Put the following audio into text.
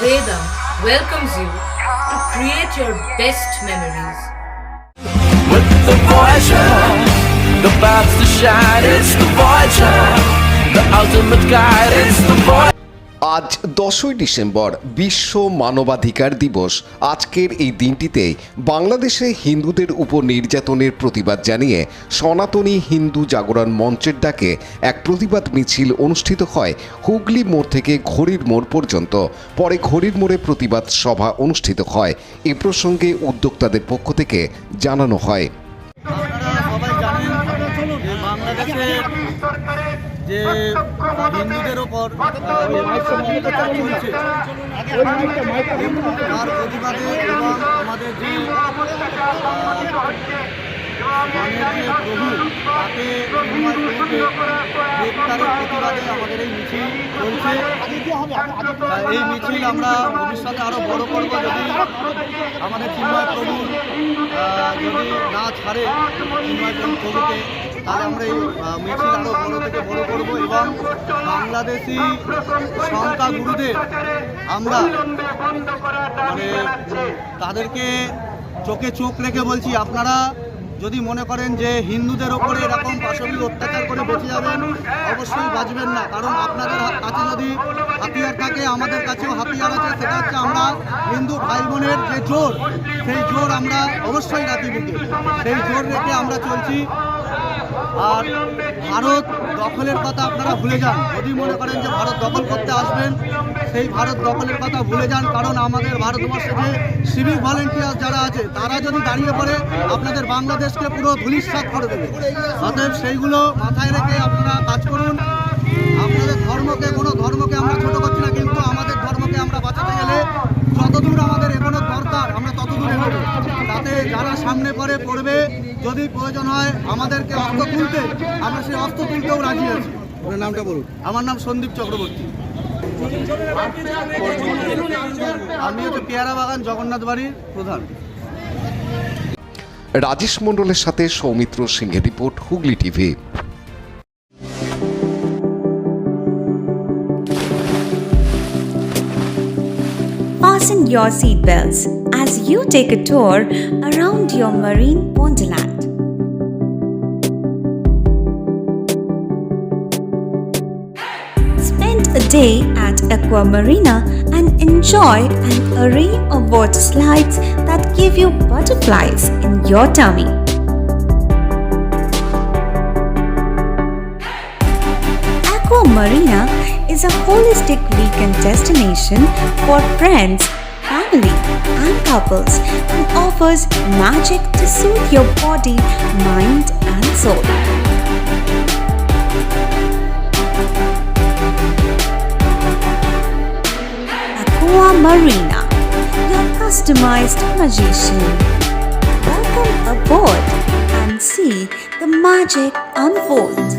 Vedam welcomes you to create your best memories. With the Voyager, the paths to shine, it's the Voyager, the ultimate guide, it's the Voyager. আজ 10ই December বিশ্ব মানবাধিকার দিবস। আজকের এই দিনটিতে বাংলাদেশে হিন্দুদের উপর নির্যাতনের প্রতিবাদ জানিয়ে সনাতনী হিন্দু জাগরণ মঞ্চের ডাকে এক প্রতিবাদ মিছিল অনুষ্ঠিত হয় হুগলি মোড় থেকে ঘড়ির মোড় পর্যন্ত। পরে ঘড়ির মোড়ে প্রতিবাদ সভা অনুষ্ঠিত হয়। এ প্রসঙ্গে উদ্যোক্তাদের পক্ষ থেকে জানানো হয়, যে হিন্দুদের ওপর চলছে তার প্রতিবাদে এবং আমাদের যে প্রভু তাকে গ্রেপ্তারের প্রতিবাদে আমাদের এই মিছিল চলছে। এই মিছিল আমরা ভবিষ্যতে আরও বড় করব, যদি আমাদের চিন্ময় প্রভু যদি না ছাড়ে চিন্ময় প্রভুকে, তাহলে আমরা এই মিছিল আরও বড় থেকে বড় করব এবং বাংলাদেশি সংখ্যাগুরুদের আমরা তাদেরকে চোখে চোখ রেখে বলছি, আপনারা যদি মনে করেন যে হিন্দুদের ওপরে এরকম পাশবিক অত্যাচার করে বেঁচে যাবেন, অবশ্যই বাঁচবেন না। কারণ আপনাদের কাছে যদি হাতিয়ার থাকে, আমাদের কাছেও হাতিয়ার আছে। সেটা হচ্ছে আমরা হিন্দু ভাই বোনের যে জোর, সেই জোর আমরা অবশ্যই রাখি বুকে, সেই জোর রেখে আমরা চলছি। আর ভারত দখলের কথা আপনারা ভুলে যান। যদি মনে করেন যে ভারত দখল করতে আসবেন, সেই ভারত দখলের কথা ভুলে যান। কারণ আমাদের ভারতবর্ষে যে সিভিক ভলেন্টিয়ার যারা আছে, তারা যদি দাঁড়িয়ে পড়ে আপনাদের বাংলাদেশকে পুরো ধূলিসাৎ করে দেবে। অতএব সেইগুলো মাথায় রেখে আপনারা কাজ করুন। আপনাদের ধর্মকে, কোনো ধর্মকে আমরা ছোট করছি না, কিন্তু আমাদের ধর্মকে আমরা বাঁচাতে গেলে যতদূর আমাদের এগোনোর দরকার আমরা ততদূর এগোবো। তাতে যারা সামনে পড়বে, যদি প্রয়োজন হয় আমাদেরকে অস্ত্র তুলতে, আমরা সেই অস্ত্র তুলতেও রাজি আছি। আপনার নামটা বলুন। আমার নাম সন্দীপ চক্রবর্তী। আমি হচ্ছে পেয়ারা বাগান জগন্নাথ বাড়ির প্রধান। রাজেশ মণ্ডলের সাথে সৌমিত্র সিংহের report, Hooghly TV. Fasten your seatbelts as you take a tour around your marine wonderland. Spend a day at Aqua Marina and enjoy an array of water slides that give you butterflies in your tummy. Aqua Marina is a holistic weekend destination for friends, family, and couples and offers magic to soothe your body, mind, and soul. Aqua Marina, your customized magician. Welcome aboard and see the magic unfold.